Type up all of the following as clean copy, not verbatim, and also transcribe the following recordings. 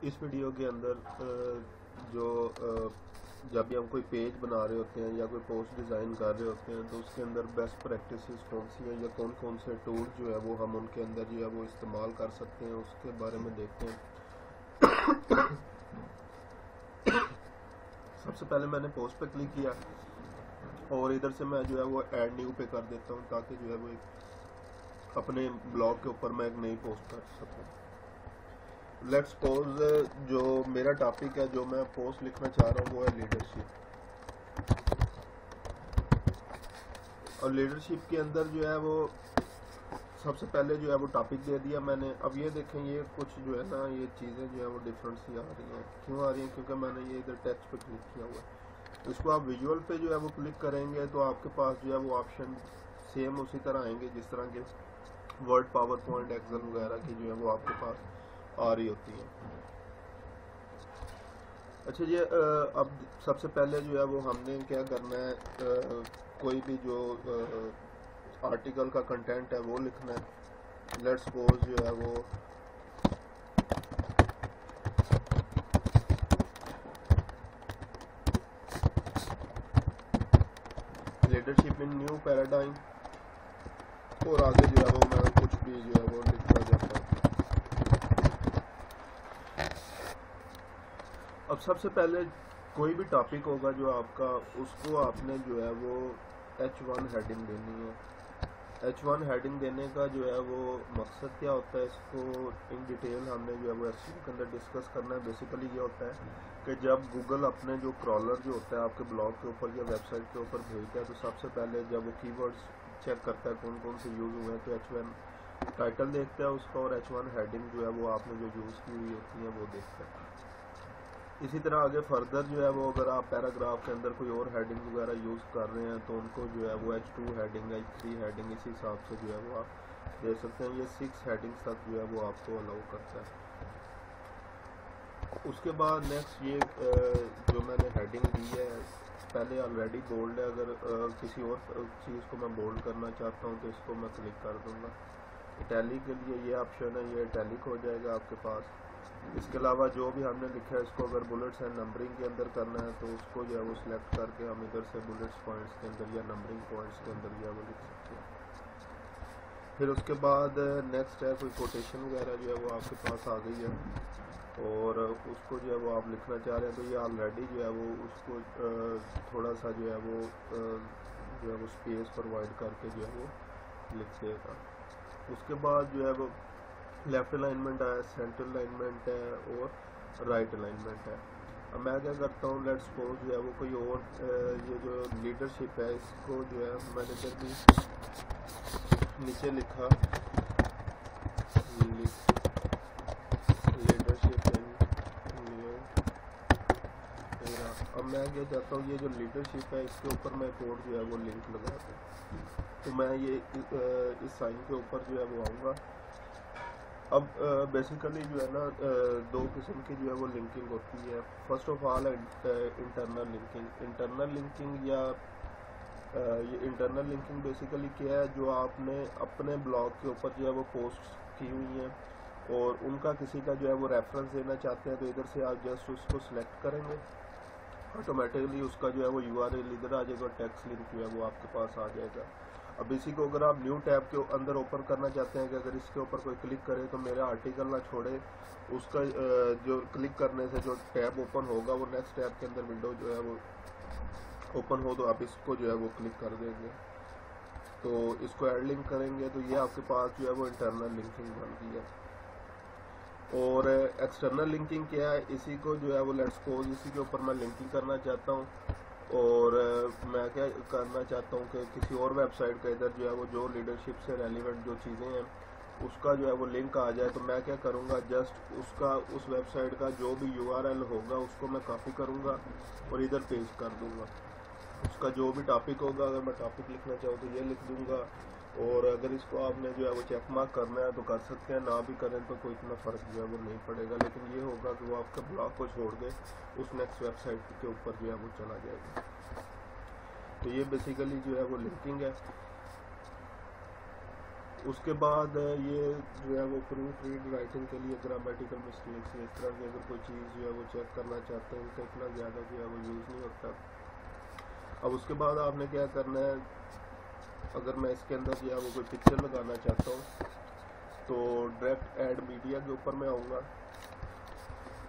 इस वीडियो के अंदर जो जब भी हम कोई पेज बना रहे होते हैं या कोई पोस्ट डिज़ाइन कर रहे होते हैं तो उसके अंदर बेस्ट प्रैक्टिसेस कौन सी है या कौन कौन से टूल जो है वो हम उनके अंदर जो है वो इस्तेमाल कर सकते हैं उसके बारे में देखते हैं। सबसे पहले मैंने पोस्ट पे क्लिक किया और इधर से मैं जो है वो ऐड न्यू पे कर देता हूँ ताकि जो है वो अपने ब्लॉग के ऊपर मैं एक नई पोस्ट कर सकूँ। लेट्स सपोज जो मेरा टॉपिक है, जो मैं पोस्ट लिखना चाह रहा हूँ वो है लीडरशिप। और लीडरशिप के अंदर जो है वो सबसे पहले जो है वो टॉपिक दे दिया मैंने। अब ये देखें, ये कुछ जो है ना ये चीज़ें जो है वो डिफरेंट सी आ रही हैं। क्यों आ रही हैं? क्योंकि मैंने ये इधर टेक्स्ट पे क्लिक किया हुआ है। इसको आप विजुअल पे जो है वो क्लिक करेंगे तो आपके पास जो है वो ऑप्शन सेम उसी तरह आएंगे जिस तरह के वर्ड, पावर पॉइंट, एक्सेल वगैरह की जो है वो आपके पास आ रही होती है। अच्छा जी, अब सबसे पहले जो है वो हमने क्या करना है, कोई भी जो आर्टिकल का कंटेंट है वो लिखना है। लेट्स सपोज जो है वो लीडरशिप इन न्यू पैराडाइम, और आगे जो है वो मैं कुछ भी जो है वो लिखता जाता हूँ। अब सबसे पहले कोई भी टॉपिक होगा जो आपका, उसको आपने जो है वो H1 हेडिंग देनी है। H1 हेडिंग देने का जो है वो मकसद क्या होता है, इसको इन डिटेल हमने जो है वो SEO के अंदर डिस्कस करना है। बेसिकली ये होता है कि जब गूगल अपने जो क्रॉलर जो होता है आपके ब्लॉग के ऊपर या वेबसाइट के ऊपर भेजता है तो सबसे पहले जब वो कीवर्ड्स चेक करता है कौन कौन से यूज़ हुए हैं तो H1 टाइटल देखता है उसका, और H1 हेडिंग जो है वो आपने जो यूज़ की हुई होती है वो देखता है। इसी तरह आगे फर्दर जो है वो अगर आप पैराग्राफ के अंदर कोई और हेडिंग वगैरह यूज़ कर रहे हैं तो उनको जो है वो H2 हेडिंग, H3 हेडिंग इसी हिसाब से जो है वो आप दे सकते हैं। ये 6 हेडिंग्स तक जो है वो आपको अलाउ करता है। उसके बाद नेक्स्ट ये जो मैंने हेडिंग दी है पहले ऑलरेडी बोल्ड है। अगर किसी और चीज़ को मैं बोल्ड करना चाहता हूँ तो इसको मैं क्लिक कर दूँगा। इटैलिक के लिए ये ऑप्शन है, ये इटैलिक हो जाएगा आपके पास। इसके अलावा जो भी हमने लिखा है इसको अगर बुलेट्स एंड नंबरिंग के अंदर करना है तो उसको जो है वो सिलेक्ट करके हम इधर से बुलेट्स पॉइंट्स के अंदर या नंबरिंग पॉइंट्स के अंदर जो है वो लिख सकते हैं। फिर उसके बाद नेक्स्ट है कोई कोटेशन वगैरह जो है वो आपके पास आ गई है और उसको जो है वो आप लिखना चाह रहे हैं तो ये ऑलरेडी जो है वो उसको थोड़ा सा जो है वो स्पेस प्रोवाइड करके जो है वो लिख देगा। उसके बाद जो है वो लेफ्ट अलाइनमेंट है, सेंटर अलाइनमेंट है और राइट अलाइनमेंट है। अब मैं क्या करता हूँ, लेट्स सपोज जो है वो कोई और ये जो लीडरशिप है इसको जो है मैंने जब भी नीचे लिखा लीडरशिप इन न्यू एरा। अब मैं क्या चाहता हूँ, ये जो लीडरशिप है इसके ऊपर मैं कोड जो है वो लिंक लगाता हूँ। तो मैं ये इस साइन के ऊपर जो है वो आऊँगा। अब बेसिकली जो है ना दो किस्म की जो है वो लिंकिंग होती है। First of all internal linking. Internal linking या ये इंटरनल लिंकिंग बेसिकली क्या है, जो आपने अपने ब्लॉग के ऊपर जो है वो पोस्ट की हुई हैं और उनका किसी का जो है वो रेफरेंस देना चाहते हैं तो इधर से आप जस्ट उसको सिलेक्ट करेंगे, ऑटोमेटिकली उसका जो है वो URL इधर आ जाएगा, टेक्स्ट लिंक जो है वो आपके पास आ जाएगा। अब इसी को अगर आप न्यू टैब के अंदर ओपन करना चाहते हैं कि अगर इसके ऊपर कोई क्लिक करे तो मेरा आर्टिकल ना छोड़े, उसका जो क्लिक करने से जो टैब ओपन होगा वो नेक्स्ट टैब के अंदर विंडो जो है वो ओपन हो तो आप इसको जो है वो क्लिक कर देंगे तो इसको ऐड लिंक करेंगे तो ये आपके पास जो है वो इंटरनल लिंकिंग बन गई है। और एक्सटर्नल लिंकिंग क्या है, इसी को जो है वो लेट्स सपोज इसी के ऊपर मैं लिंकिंग करना चाहता हूँ और मैं क्या करना चाहता हूँ कि किसी और वेबसाइट का इधर जो है वो जो लीडरशिप से रेलिवेंट जो चीज़ें हैं उसका जो है वो लिंक आ जाए तो मैं क्या करूँगा, जस्ट उसका उस वेबसाइट का जो भी URL होगा उसको मैं कॉपी करूँगा और इधर पेस्ट कर दूँगा। उसका जो भी टॉपिक होगा, अगर मैं टॉपिक लिखना चाहूँ तो ये लिख दूँगा और अगर इसको आपने जो है वो चेक मार्क करना है तो कर सकते हैं, ना भी करें तो कोई इतना फ़र्क जो है वो नहीं पड़ेगा। लेकिन ये होगा कि वो आपके ब्लॉग को छोड़ के उस नेक्स्ट वेबसाइट के ऊपर जो है वो चला जाएगा। तो ये बेसिकली जो है वो लिंकिंग है। उसके बाद ये जो है वो प्रूफ रीड राइटिंग के लिए ग्रामेटिकल मिस्टेक्स इस तरह की अगर कोई चीज़ जो है वो चेक करना चाहते हैं, इनका इतना ज़्यादा जो है वो यूज़ नहीं होता। अब उसके बाद आपने क्या करना है, अगर मैं इसके अंदर जो है वो कोई पिक्चर लगाना चाहता हूँ तो डायरेक्ट ऐड मीडिया के ऊपर मैं आऊँगा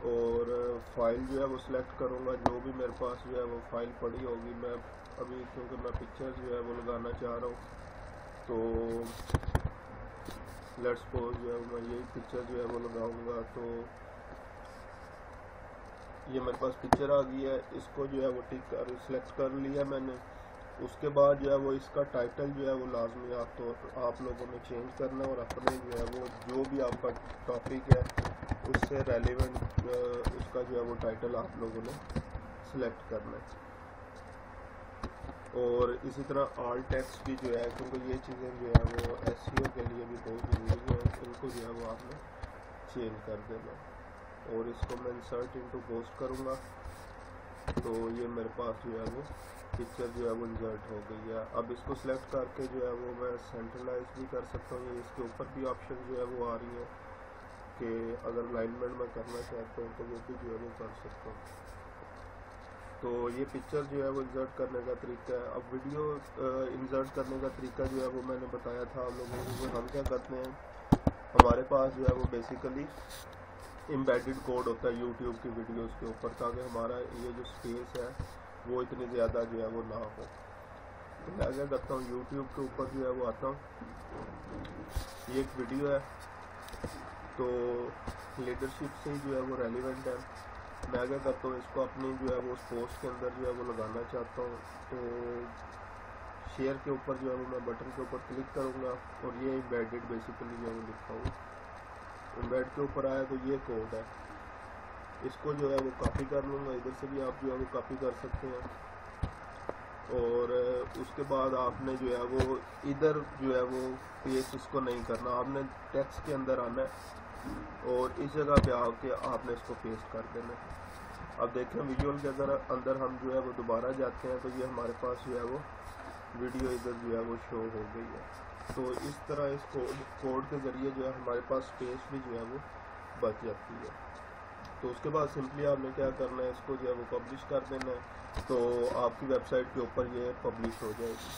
और फाइल जो है वो सिलेक्ट करूँगा। जो भी मेरे पास जो है वो फाइल पड़ी होगी, मैं अभी क्योंकि मैं पिक्चर जो है वो लगाना चाह रहा हूँ तो लेट्स सपोज जो है मैं यही पिक्चर जो है वो लगाऊंगा। तो ये मेरे पास पिक्चर आ गई है, इसको जो है वो टिक कर सिलेक्ट कर लिया मैंने। उसके बाद जो है वो इसका टाइटल जो है वो लाजमी आप लोगों ने चेंज करना है और अपने जो है वो जो भी आपका टॉपिक है उससे रेलेवेंट उसका जो है वो टाइटल आप लोगों ने सिलेक्ट करना है। और इसी तरह ऑल टेक्स्ट भी जो है, क्योंकि ये चीज़ें जो है वो एसईओ के लिए भी बहुत ज़रूरी है, इनको जो है वो आपने चेंज कर देना। और इसको मैं इंसर्ट इनटू पोस्ट करूँगा तो ये मेरे पास जो है वो पिक्चर जो है वो इंसर्ट हो गई है। अब इसको सिलेक्ट करके जो है वो मैं सेंट्रलाइज भी कर सकता हूँ। इसके ऊपर भी ऑप्शन जो है वो आ रही है कि अगर अलाइनमेंट मैं करना चाहता हूँ तो वो भी जो है वो कर सकता हूँ। तो ये पिक्चर जो है वो इंसर्ट करने का तरीका है। अब वीडियो इंसर्ट करने का तरीका जो है वो मैंने बताया था आप लोगों को। हम क्या करते हैं, हमारे पास जो है वो बेसिकली एम्बेडेड कोड होता है यूट्यूब की वीडियोस के ऊपर, ताकि हमारा ये जो स्पेस है वो इतनी ज़्यादा जो है वो ना हो। तो मैं क्या करता हूँ, यूट्यूब के ऊपर जो है वो आता हूँ, ये एक वीडियो है तो लीडरशिप से ही जो है वो रेलिवेंट है। मैं क्या करता हूँ, इसको अपनी जो है वो उस पोस्ट के अंदर जो है वो लगाना चाहता हूँ तो शेयर के ऊपर जो है वो मैं बटन के ऊपर क्लिक करूँगा और ये एम्बेडेड बेसिकली जो है वो लिखा हुआ एम्बेड के ऊपर आया तो ये कोड है, इसको जो है वो कॉपी कर लूँगा। इधर से भी आप जो है वो कॉपी कर सकते हैं। और उसके बाद आपने जो है वो इधर जो है वो पेस्ट इसको नहीं करना, आपने टेक्स्ट के अंदर आना है और इस जगह पे आके आपने इसको पेस्ट कर देना है। अब देखें विजुअल के अंदर हम जो है वो दोबारा जाते हैं तो ये हमारे पास जो है वो वीडियो इधर जो है वो शो हो गई है। तो इस तरह इस कोड के ज़रिए जो है हमारे पास स्पेस भी जो है वो बच जाती है। तो उसके बाद सिंपली आपने क्या करना है, इसको जो है वो पब्लिश कर देना है तो आपकी वेबसाइट के ऊपर ये पब्लिश हो जाएगी।